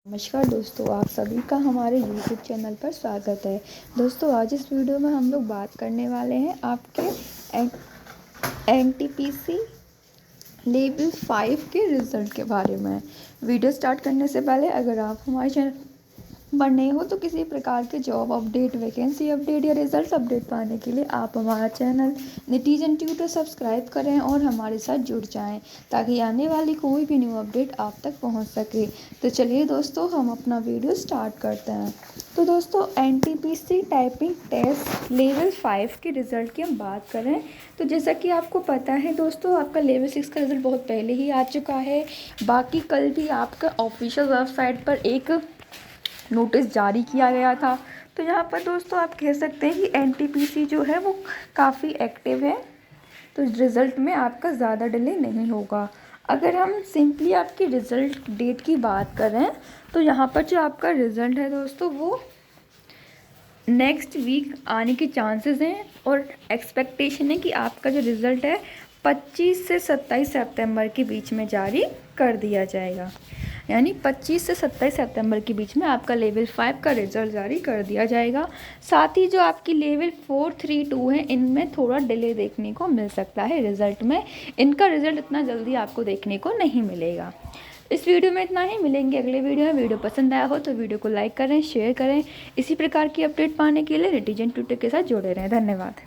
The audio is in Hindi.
नमस्कार दोस्तों, आप सभी का हमारे YouTube चैनल पर स्वागत है। दोस्तों, आज इस वीडियो में हम लोग बात करने वाले हैं आपके NTPC लेवल 5 के रिज़ल्ट के बारे में। वीडियो स्टार्ट करने से पहले अगर आप हमारे चैनल पर नए हो तो किसी प्रकार के जॉब अपडेट, वैकेंसी अपडेट या रिजल्ट अपडेट पाने के लिए आप हमारा चैनल नेटिजन ट्यूटर सब्सक्राइब करें और हमारे साथ जुड़ जाएं ताकि आने वाली कोई भी न्यू अपडेट आप तक पहुंच सके। तो चलिए दोस्तों, हम अपना वीडियो स्टार्ट करते हैं। तो दोस्तों, NTPC टाइपिंग टेस्ट लेवल 5 के रिज़ल्ट की हम बात करें तो जैसा कि आपको पता है दोस्तों, आपका लेवल 6 का रिज़ल्ट बहुत पहले ही आ चुका है। बाकी कल भी आपका ऑफिशियल वेबसाइट पर एक नोटिस जारी किया गया था। तो यहाँ पर दोस्तों आप कह सकते हैं कि NTPC जो है वो काफ़ी एक्टिव है, तो रिज़ल्ट में आपका ज़्यादा डिले नहीं होगा। अगर हम सिंपली आपकी रिज़ल्ट डेट की बात करें तो यहाँ पर जो आपका रिज़ल्ट है दोस्तों वो नेक्स्ट वीक आने के चांसेस हैं और एक्सपेक्टेशन है कि आपका जो रिज़ल्ट है 25 से 27 सितंबर के बीच में जारी कर दिया जाएगा। यानी 25 से 27 सितंबर के बीच में आपका लेवल 5 का रिज़ल्ट जारी कर दिया जाएगा। साथ ही जो आपकी लेवल 4, 3, 2 है, इनमें थोड़ा डिले देखने को मिल सकता है रिज़ल्ट में। इनका रिज़ल्ट इतना जल्दी आपको देखने को नहीं मिलेगा। इस वीडियो में इतना ही, मिलेंगे अगले वीडियो में। वीडियो पसंद आया हो तो वीडियो को लाइक करें, शेयर करें। इसी प्रकार की अपडेट पाने के लिए नेटिजन ट्विटर के साथ जुड़े रहें। धन्यवाद।